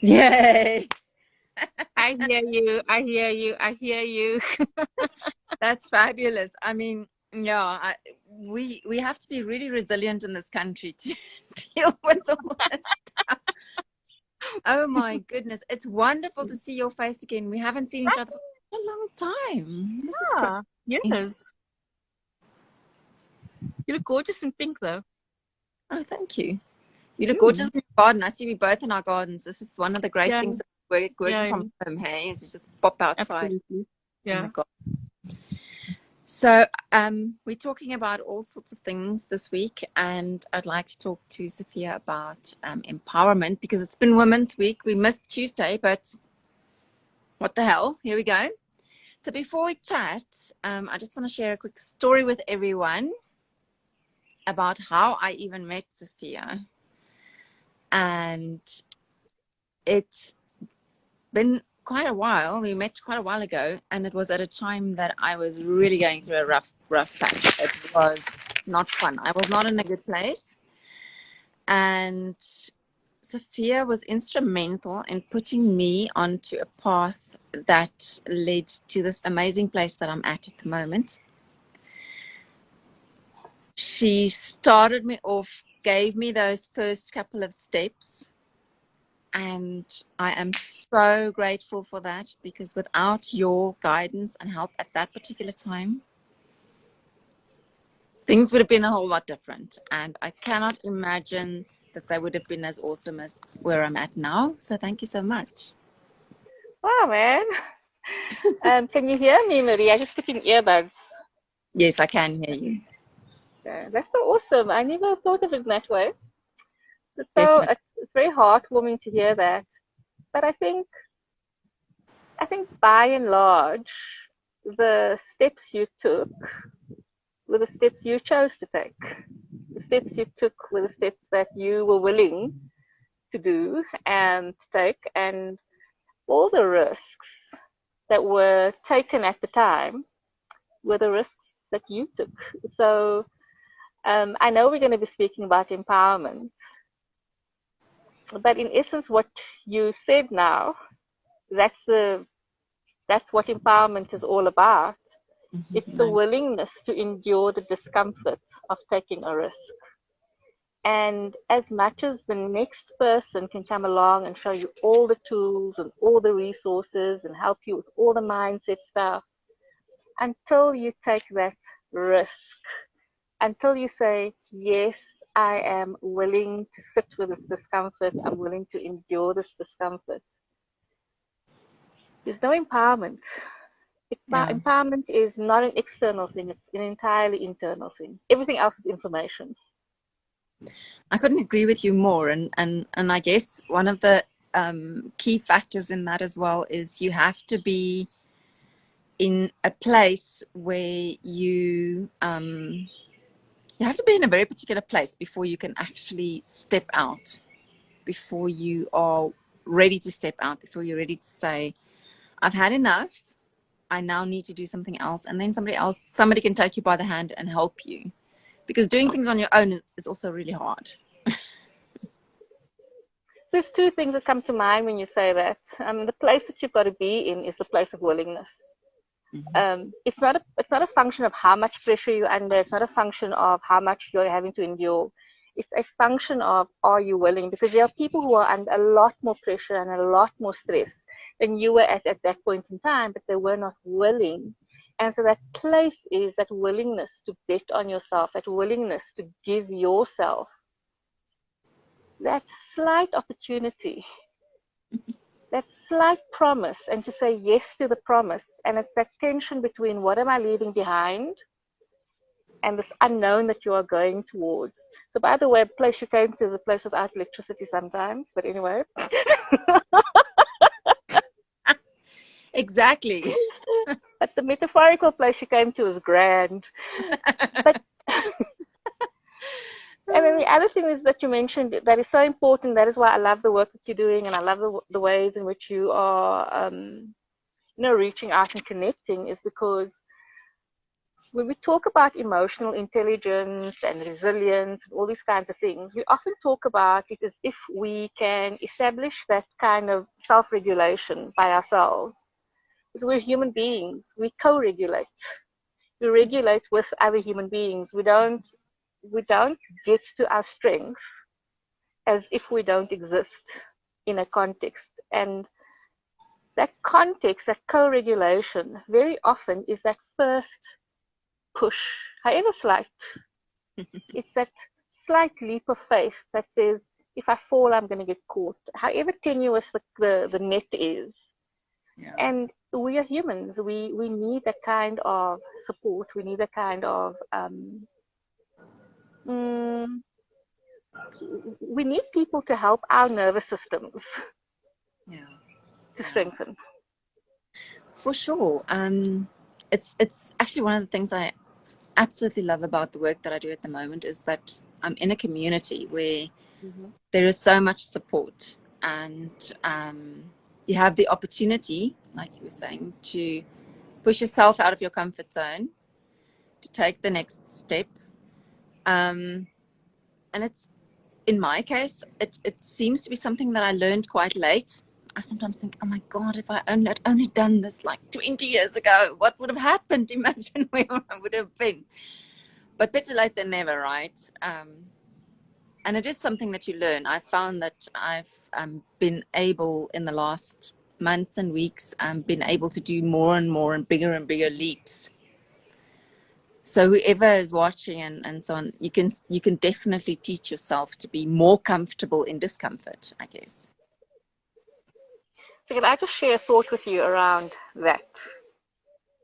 Yay! I hear you. I hear you. I hear you. That's fabulous. I mean, yeah, we have to be really resilient in this country to deal with all this stuff. Oh my goodness. It's wonderful to see your face again. We haven't seen each other for a long time. This is Ah, crazy. yes. You look gorgeous in pink, though. Oh, thank you. You look gorgeous Mm. in your garden. I see we both in our gardens. This is one of the great Yeah, things of working yeah, from home, hey, is you just pop outside absolutely. in the Yeah. garden. So we're talking about all sorts of things this week, and I'd like to talk to Safiyyah about empowerment because it's been Women's Week. We missed Tuesday, but what the hell? Here we go. So before we chat, I just want to share a quick story with everyone about how I even met Safiyyah. And it's been quite a while. We met quite a while ago, and it was at a time that I was really going through a rough patch. It was not fun. I was not in a good place. And Safiyyah was instrumental in putting me onto a path that led to this amazing place that I'm at the moment. She started me off, gave me those first couple of steps, and I am so grateful for that, because without your guidance and help at that particular time, things would have been a whole lot different. And I cannot imagine that they would have been as awesome as where I'm at now. So thank you so much. Wow, man. Can you hear me, Marie? I just put in earbuds. Yes, I can hear you. Yeah, that's so awesome. I never thought of it that way. So Definitely. it's very heartwarming to hear that. But I think by and large, the steps you took were the steps you chose to take. The steps you took were the steps that you were willing to do and to take, and all the risks that were taken at the time were the risks that you took. So I know we're going to be speaking about empowerment, but in essence, what you said now, that's the that's what empowerment is all about. It's the I, willingness to endure the discomfort of taking a risk. And as much as the next person can come along and show you all the tools and all the resources and help you with all the mindset stuff, until you take that risk, until you say, yes, I am willing to sit with this discomfort, I'm willing to endure this discomfort, there's no empowerment. yeah. Empowerment is not an external thing, it's an entirely internal thing. Everything else is information. I couldn't agree with you more. And I guess one of the key factors in that as well is you have to be in a place where you have to be in a very particular place before you can actually step out, before you are ready to step out, before you're ready to say, I've had enough. I now need to do something else. And then somebody can take you by the hand and help you. Because doing things on your own is also really hard. There's two things that come to mind when you say that. The place that you've got to be in is the place of willingness. It's not a function of how much pressure you're under. It's not a function of how much you're having to endure. It's a function of, are you willing? Because there are people who are under a lot more pressure and a lot more stress than you were at that point in time, but they were not willing. And so that place is that willingness to bet on yourself, that willingness to give yourself that slight opportunity, that slight promise, and to say yes to the promise. And it's that tension between what am I leaving behind and this unknown that you are going towards. So, by the way, the place you came to is a place without electricity sometimes, but anyway. Exactly. But the metaphorical place you came to is grand. But and then the other thing is that you mentioned that is so important. That is why I love the work that you're doing, and I love the ways in which you are, reaching out and connecting. Is because when we talk about emotional intelligence and resilience and all these kinds of things, we often talk about it as if we can establish that kind of self-regulation by ourselves. But we're human beings. We co-regulate. We regulate with other human beings. We don't get to our strength as if we don't exist in a context. And that context, that co-regulation, very often is that first push, however slight. It's that slight leap of faith that says, if I fall, I'm going to get caught, however tenuous the net is. Yeah. And we are humans. We need that kind of support. We need that kind of, we need people to help our nervous systems Yeah. to strengthen. For sure. It's actually one of the things I absolutely love about the work that I do at the moment is that I'm in a community where there is so much support, and you have the opportunity, like you were saying, to push yourself out of your comfort zone, to take the next step. And it's, in my case, it seems to be something that I learned quite late. I sometimes think, oh my God, if I had only done this like 20 years ago, what would have happened? Imagine where I would have been. But better late than never, right? And it is something that you learn. I found that I've been able in the last months and weeks, been able to do more and more and bigger leaps. So whoever is watching and so on, you can definitely teach yourself to be more comfortable in discomfort, I guess. So can I just share a thought with you around that?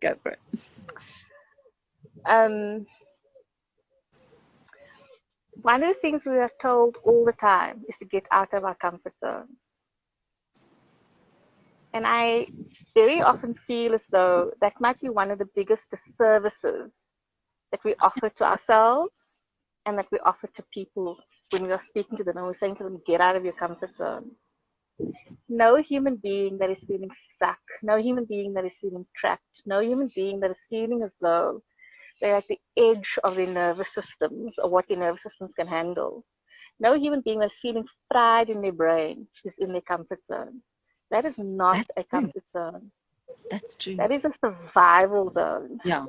Go for it. One of the things we are told all the time is to get out of our comfort zones. And I very often feel as though that might be one of the biggest disservices that we offer to ourselves and that we offer to people when we are speaking to them and we're saying to them, get out of your comfort zone. No human being that is feeling stuck, no human being that is feeling trapped, no human being that is feeling as though they're at the edge of their nervous systems or what their nervous systems can handle. No human being that's feeling fried in their brain is in their comfort zone. That is not a comfort zone. That's true. That is a survival zone. Yeah.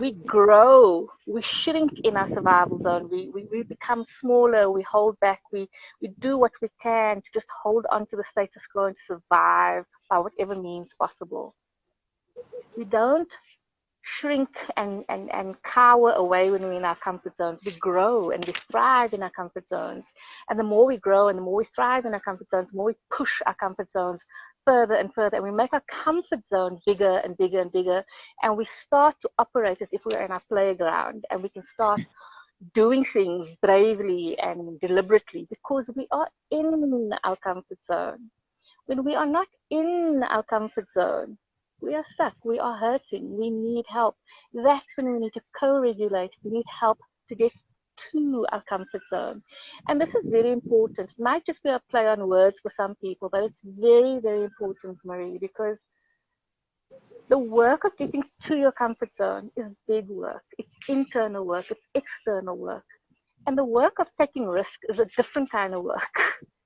We grow, we shrink in our survival zone. We become smaller, we hold back, we do what we can to just hold on to the status quo and survive by whatever means possible. We don't shrink and cower away when we're in our comfort zones. We grow and we thrive in our comfort zones. And the more we grow and the more we thrive in our comfort zones, the more we push our comfort zones further and further. And we make our comfort zone bigger and bigger and bigger. And we start to operate as if we're in our playground. And we can start doing things bravely and deliberately because we are in our comfort zone. When we are not in our comfort zone, we are stuck, we are hurting, we need help. That's when we need to co-regulate. We need help to get to our comfort zone. And this is very important. It might just be a play on words for some people, but it's very, very important, Marie, because the work of getting to your comfort zone is big work. It's internal work, it's external work. And the work of taking risk is a different kind of work,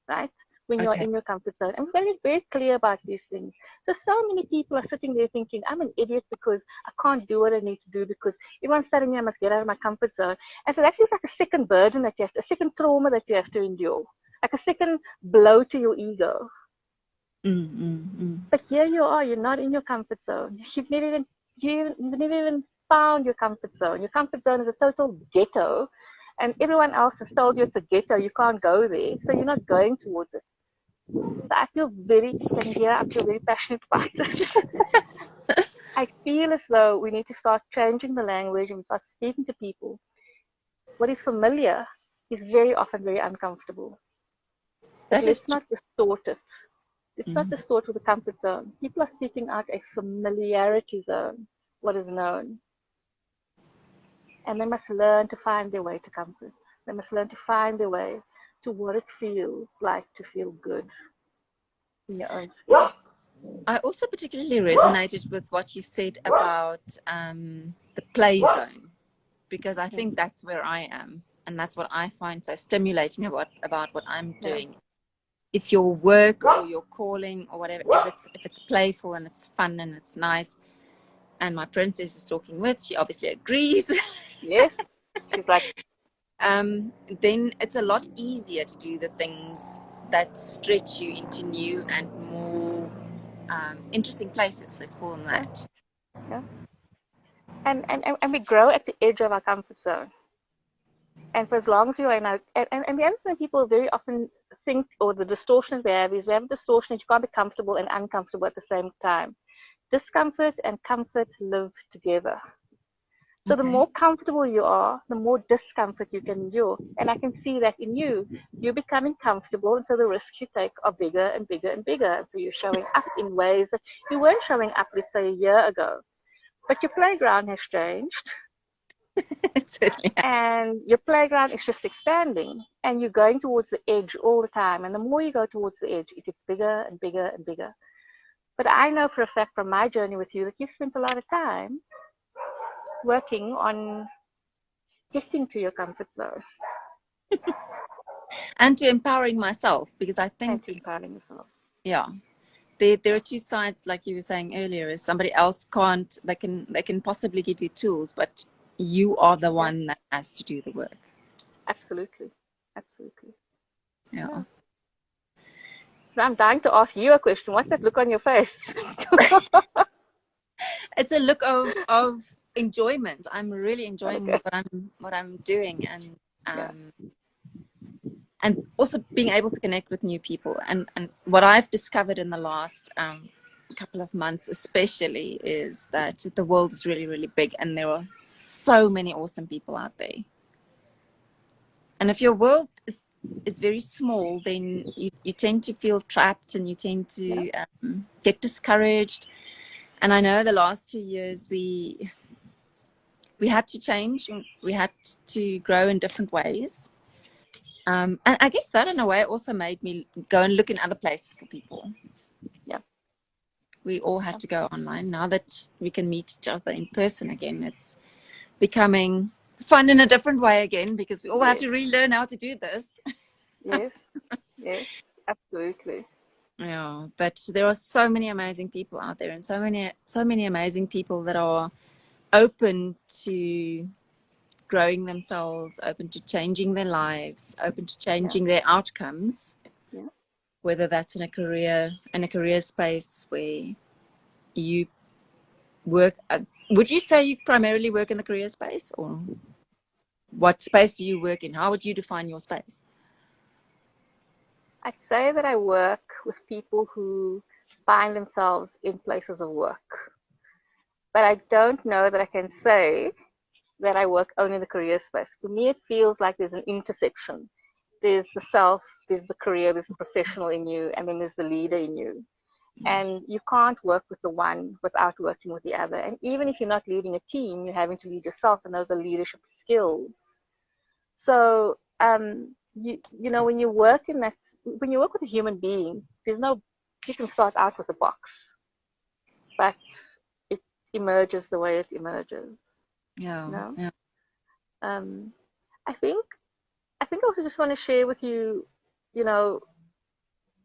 right? When you're in your comfort zone. I'm very, very clear about these things. So many people are sitting there thinking, I'm an idiot because I can't do what I need to do because everyone's telling me I must get out of my comfort zone. And so that feels like a second burden that you have to, a second trauma that you have to endure, like a second blow to your ego. But here you are, you're not in your comfort zone. You've never even found your comfort zone. Your comfort zone is a total ghetto. And everyone else has told you it's a ghetto, you can't go there, so you're not going towards it. So I feel very passionate about this. I feel as though we need to start changing the language and start speaking to people. What is familiar is very often very uncomfortable. Let's not distort it. Let's not distort with the comfort zone. People are seeking out a familiarity zone, what is known. And they must learn to find their way to comfort. They must learn to find their way to what it feels like to feel good in your own skin. I also particularly resonated with what you said about the play zone, because I think that's where I am, and that's what I find so stimulating about what I'm Yeah. doing. If your work or your calling or whatever, if it's playful and it's fun and it's nice, and my princess is talking with, she obviously agrees. Yes. She's like, Then it's a lot easier to do the things that stretch you into new and more interesting places. Let's call them yeah, that. yeah. And we grow at the edge of our comfort zone. And for as long as we are in our, and the other thing people very often think, or the distortion we have is we have a distortion that you can't be comfortable and uncomfortable at the same time. Discomfort and comfort live together. So the Okay. more comfortable you are, the more discomfort you can endure. And I can see that in you. You're becoming comfortable, and so the risks you take are bigger and bigger and bigger. And so you're showing up in ways that you weren't showing up, let's say, a year ago. But your playground has changed, It certainly has. and your playground is just expanding, and you're going towards the edge all the time. And the more you go towards the edge, it gets bigger and bigger and bigger. But I know for a fact from my journey with you that you've spent a lot of time working on getting to your comfort zone And to empowering myself, because I and to think, empowering yourself. yeah, there are two sides, like you were saying earlier, is somebody else can't, they can possibly give you tools, but you are the Yeah, one that has to do the work. absolutely. Absolutely. Yeah. Yeah. So I'm dying to ask you a question. What's that look on your face? It's a look of enjoyment. I'm really enjoying Okay. what I'm doing, Yeah. um and also being able to connect with new people. And what I've discovered in the last couple of months especially is that the world is really, really big, and there are so many awesome people out there. And if your world is very small, then you tend to feel trapped, and you tend Yeah. to get discouraged. And I know the last 2 years we had to change, and we had to grow in different ways. And I guess that in a way also made me go and look in other places for people. Yeah. We all had to go online. Now that we can meet each other in person again, it's becoming fun in a different way again, because we all have Yes. to relearn how to do this. Yes. Yes. Absolutely. Yeah, but there are so many amazing people out there, and so many amazing people that are open to growing themselves, open to changing their lives, open to Yeah. changing their outcomes, Yeah. whether that's in a career space where you work. Would you say you primarily work in the career space, or what space do you work in? How would you define your space? I'd say that I work with people who find themselves in places of work, but I don't know that I can say that I work only in the career space. For me, it feels like there's an intersection. There's the self, there's the career, there's the professional in you, and then there's the leader in you. And you can't work with the one without working with the other. And even if you're not leading a team, you're having to lead yourself, and those are leadership skills. So, you know, when you work in that, when you work with a human being, there's no, you can start out with a box, but it emerges the way it emerges. Yeah, You know, yeah. um, I think, I also just want to share with you, you know,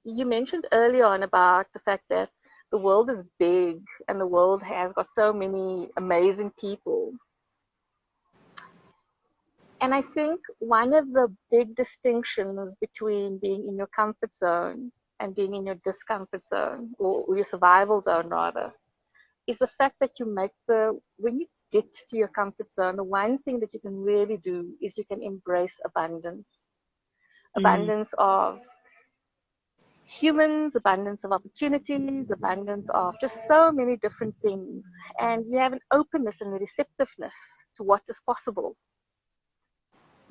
you mentioned earlier on about the fact that the world is big and the world has got so many amazing people. And I think one of the big distinctions between being in your comfort zone and being in your discomfort zone, or your survival zone rather, is the fact that you make when you get to your comfort zone, the one thing that you can really do is you can embrace abundance. Mm, Abundance of humans, abundance of opportunities, abundance of just so many different things. And you have an openness and a receptiveness to what is possible.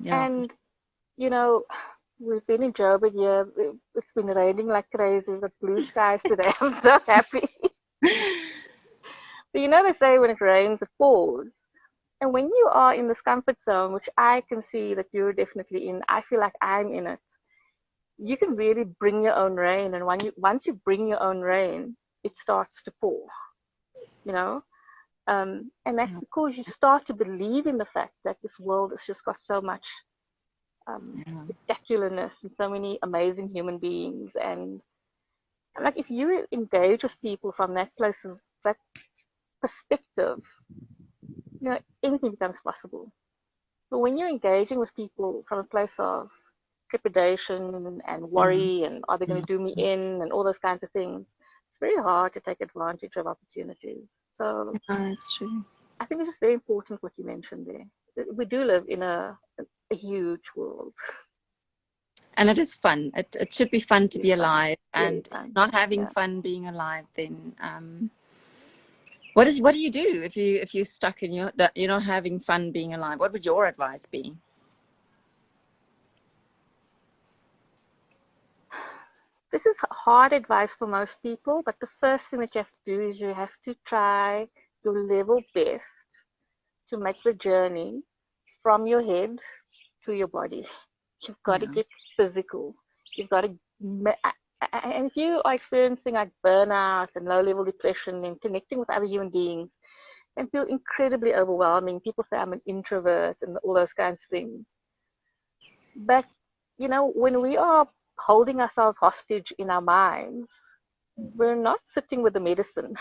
yeah. And, you know, we've been in Joburg here. It's been raining like crazy. We've got blue skies today. I'm so happy. But you know, they say when it rains, it pours. And when you are in this comfort zone, which I can see that you're definitely in, I feel like I'm in it. You can really bring your own rain. And once you bring your own rain, it starts to pour, you know? And that's because you start to believe in the fact that this world has just got so much spectacularness and so many amazing human beings. And like, if you engage with people from that place of that perspective, you know, anything becomes possible. But when you're engaging with people from a place of trepidation and worry and are they going to do me in and all those kinds of things, it's very hard to take advantage of opportunities. So that's true. I think it's just very important what you mentioned there. We do live in a huge world. And it is fun. It should be fun to be alive, and not having fun being alive, then what do you do if you're stuck and you're not having fun being alive? What would your advice be? This is hard advice for most people, but the first thing that you have to do is you have to try your level best to make the journey from your head to your body. You've got to get physical. You've got to, and if you are experiencing like burnout and low-level depression and connecting with other human beings, it can feel incredibly overwhelming. People say I'm an introvert and all those kinds of things. But, you know, when we are holding ourselves hostage in our minds, we're not sitting with the medicine.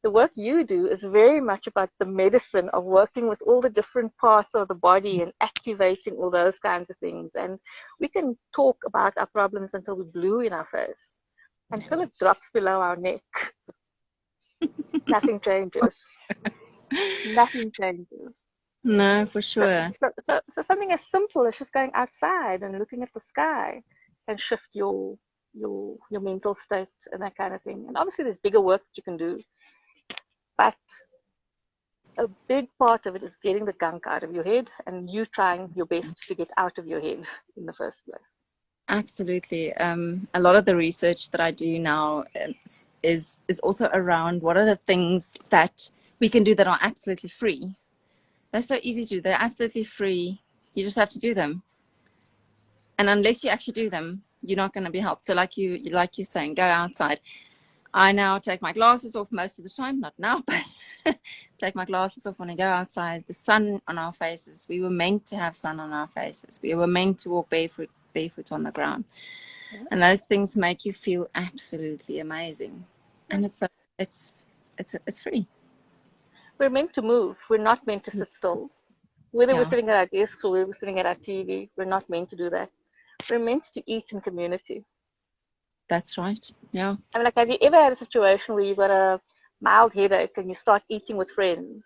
The work you do is very much about the medicine of working with all the different parts of the body and activating all those kinds of things. And we can talk about our problems until we're blue in our face. Until it drops below our neck, nothing changes. Nothing changes. No, for sure. So something as simple as just going outside and looking at the sky can shift your mental state and that kind of thing. And obviously there's bigger work that you can do. But a big part of it is getting the gunk out of your head and you trying your best to get out of your head in the first place. Absolutely. A lot of the research that I do now is also around what are the things that we can do that are absolutely free. They're so easy to do. They're absolutely free. You just have to do them. And unless you actually do them, you're not going to be helped. So like you're saying, go outside. I now take my glasses off most of the time, not now, but take my glasses off when I go outside. The sun on our faces. We were meant to have sun on our faces. We were meant to walk barefoot on the ground. And those things make you feel absolutely amazing. And it's free. We're meant to move. We're not meant to sit still. Whether we're sitting at our desks or we're sitting at our TV, we're not meant to do that. We're meant to eat in community. That's right. Yeah. I mean, like, have you ever had a situation where you've got a mild headache and you start eating with friends,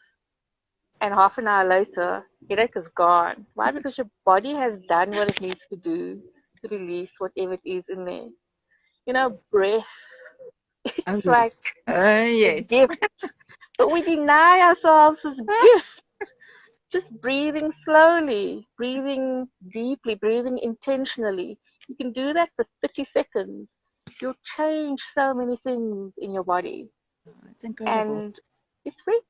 and half an hour later, headache is gone? Why? Because your body has done what it needs to do to release whatever it is in there. You know, breath. It's like a gift. But we deny ourselves this gift. Just breathing slowly, breathing deeply, breathing intentionally. You can do that for 30 seconds. You'll change so many things in your body. It's incredible. And it's free.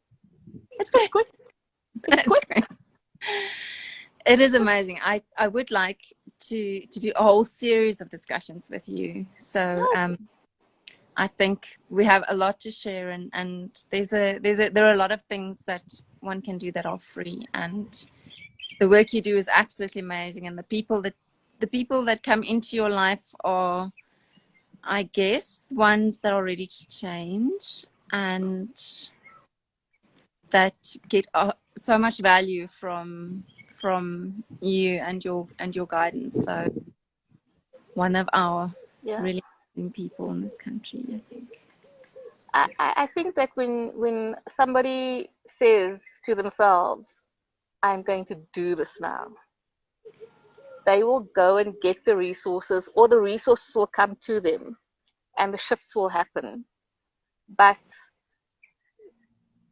It's great. Quick. It's great. It is amazing. I would like to do a whole series of discussions with you. So I think we have a lot to share, and there are a lot of things that one can do that are free, and the work you do is absolutely amazing. And the people that come into your life are, I guess, ones that are ready to change and that get so much value from you and your guidance. So one of our really amazing people in this country, I think. I think that when somebody says to themselves, I'm going to do this now, they will go and get the resources, or the resources will come to them and the shifts will happen. But,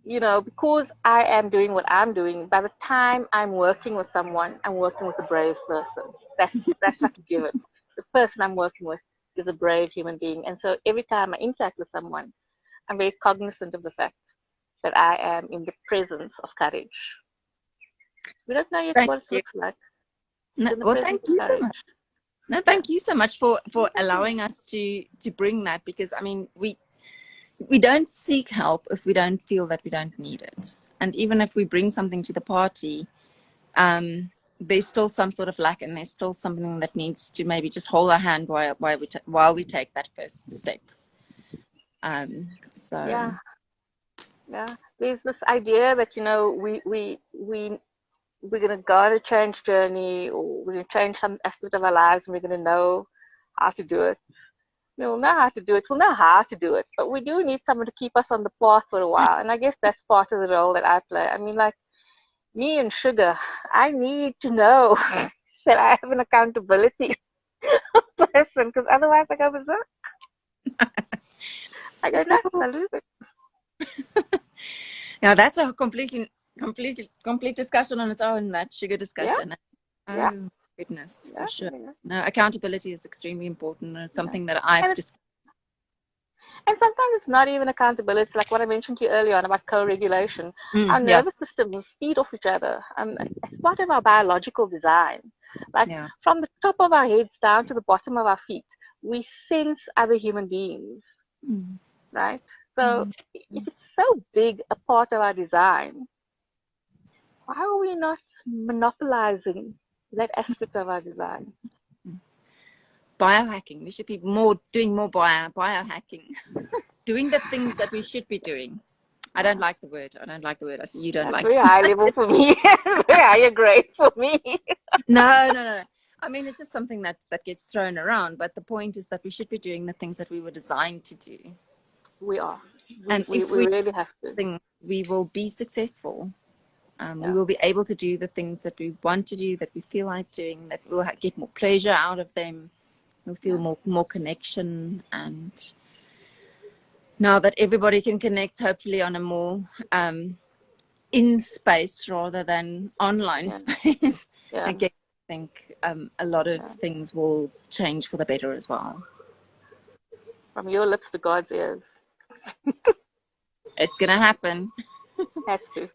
you know, because I am doing what I'm doing, by the time I'm working with someone, I'm working with a brave person. That's like a given. The person I'm working with is a brave human being. And so every time I interact with someone, I'm very cognizant of the fact that I am in the presence of courage. We don't know yet what it looks like. No, well, thank you so much. No, thank you so much for allowing us to bring that, because I mean, we don't seek help if we don't feel that we don't need it. And even if we bring something to the party, there's still some sort of lack, and there's still something that needs to maybe just hold our hand while we take that first step. So yeah, there's this idea that, you know, we're going to go on a change journey, or we're going to change some aspect of our lives, and we're going to know how to do it. We'll know how to do it. We'll know how to do it. But we do need someone to keep us on the path for a while. And I guess that's part of the role that I play. I mean, like me and Sugar, I need to know that I have an accountability person, because otherwise I go berserk. I go nuts. I lose it. now that's a complete discussion on its own, that sugar discussion. Yeah. Oh goodness, Yeah. for sure. Yeah. No, accountability is extremely important, and it's something that And sometimes it's not even accountability, like what I mentioned to you earlier on about co-regulation. Our yeah, nervous systems feed off each other. It's part of our biological design. Like yeah, from the top of our heads down to the bottom of our feet, we sense other human beings, right? So if it's so big a part of our design, why are we not monopolizing that aspect of our design? biohacking. We should be doing more biohacking, doing the things that we should be doing. I don't like the word. I see you don't That's like very it. high level for me. Very higher grade for me. No. I mean, it's just something that gets thrown around. But the point is that we should be doing the things that we were designed to do. We are. And if we we really have to. think we will be successful. We will be able to do the things that we want to do, that we feel like doing, that we'll get more pleasure out of them. We'll feel more connection. And now that everybody can connect, hopefully on a more in space rather than online space, again, I think a lot of things will change for the better as well. From your lips to God's ears. It's going to happen. Has to.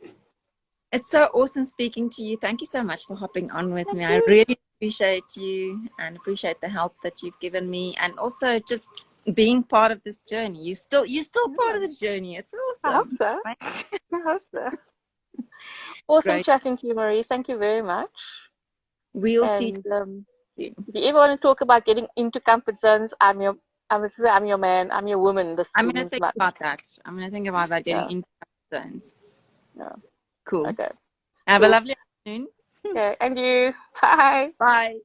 It's so awesome speaking to you. Thank you so much for hopping on with me. I really appreciate you and appreciate the help that you've given me, and also just being part of this journey. You're still part of the journey. It's awesome. I hope so. I hope so. Awesome chatting to you, Marie. Thank you very much. We'll see. If you ever want to talk about getting into comfort zones, I'm your man. I'm your woman. I'm going to think about that. I'm going to think about that, getting into comfort zones. Yeah. Cool. Okay. Have a lovely afternoon. Okay. And you. Bye. Bye.